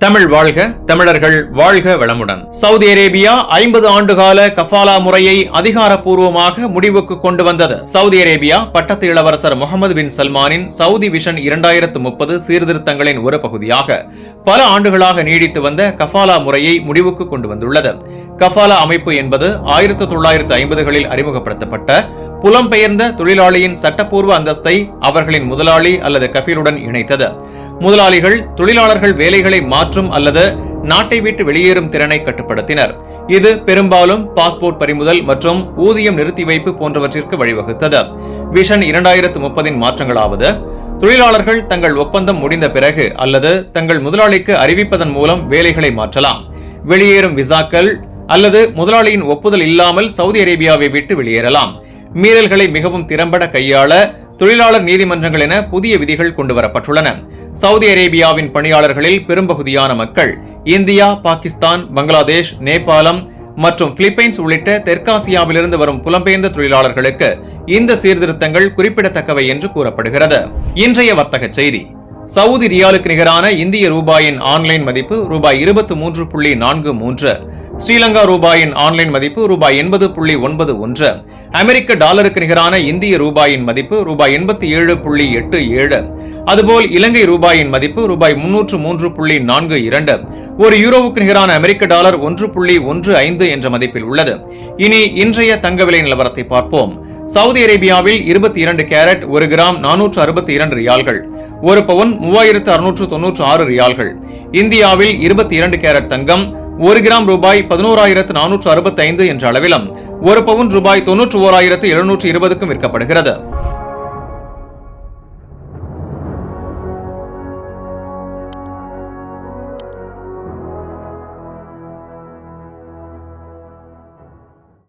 தமிழ் வாழ்க, தமிழர்கள் வாழ்க வளமுடன். சவுதி அரேபியா 50 ஆண்டுகால கஃபாலா முறையை அதிகாரப்பூர்வமாக முடிவுக்கு கொண்டு வந்தது. சவுதி அரேபியா பட்டத்து இளவரசர் முகமது பின் சல்மானின் சவுதி விஷன் 2030 சீர்திருத்தங்களின் ஒரு பகுதியாக பல ஆண்டுகளாக நீடித்து வந்த கஃபாலா முறையை முடிவுக்கு கொண்டு வந்துள்ளது. கஃபாலா அமைப்பு என்பது 1950களில் அறிமுகப்படுத்தப்பட்ட புலம்பெயர்ந்த தொழிலாளியின் சட்டப்பூர்வ அந்தஸ்தை அவர்களின் முதலாளி அல்லது கஃபீலுடன் இணைத்தது. முதலாளிகள் தொழிலாளர்கள் வேலைகளை மாற்றும் அல்லது நாட்டை விட்டு வெளியேறும் திறனை கட்டுப்படுத்தினர். இது பெரும்பாலும் பாஸ்போர்ட் பறிமுதல் மற்றும் ஊதியம் நிறுத்தி வைப்பு போன்றவற்றிற்கு வழிவகுத்தது. விஷன் 2030 மாற்றங்களாவது, தொழிலாளர்கள் தங்கள் ஒப்பந்தம் முடிந்த பிறகு அல்லது தங்கள் முதலாளிக்கு அறிவிப்பதன் மூலம் வேலைகளை மாற்றலாம். வெளியேறும் விசாக்கள் அல்லது முதலாளியின் ஒப்புதல் இல்லாமல் சவுதி அரேபியாவை விட்டு வெளியேறலாம். மீறல்களை மிகவும் திறம்பட கையாள தொழிலாளர் நீதிமன்றங்கள் என புதிய விதிகள் கொண்டுவரப்பட்டுள்ளன. சவுதி அரேபியாவின் பணியாளர்களில் பெரும்பகுதியான மக்கள் இந்தியா, பாகிஸ்தான், பங்களாதேஷ், நேபாளம் மற்றும் பிலிப்பைன்ஸ் உள்ளிட்ட தெற்காசியாவிலிருந்து வரும் புலம்பெயர்ந்த தொழிலாளர்களுக்கு இந்த சீர்திருத்தங்கள் குறிப்பிடத்தக்கவை என்று கூறப்படுகிறது. இன்றைய வர்த்தக செய்தி. சவுதி ரியாலுக்கு நிகரான இந்திய ரூபாயின் ஆன்லைன் மதிப்பு ரூபாய் 23.43, ஸ்ரீலங்கா ரூபாயின் ஆன்லைன் மதிப்பு ரூபாய் 80.91, அமெரிக்க டாலருக்கு நிகரான இந்திய ரூபாயின் மதிப்பு ரூபாய் 87.87, அதுபோல் இலங்கை ரூபாயின் மதிப்பு ரூபாய் 303.42, ஒரு யூரோவுக்கு நிகரான அமெரிக்க டாலர் 1.15 என்ற மதிப்பில் உள்ளது. இனி இன்றைய தங்க விலை நிலவரத்தை பார்ப்போம். சவுதி அரேபியாவில் 22 கேரட் 1 கிராம் 462 ரியால்கள், 1 பவுன் 3696 ரியால்கள். இந்தியாவில் 22 கேரட் தங்கம் 1 கிராம் ரூபாய் 11,465 என்ற அளவிலும் 1 பவுன் ரூபாய் 91,720க்கும் விற்கப்படுகிறது.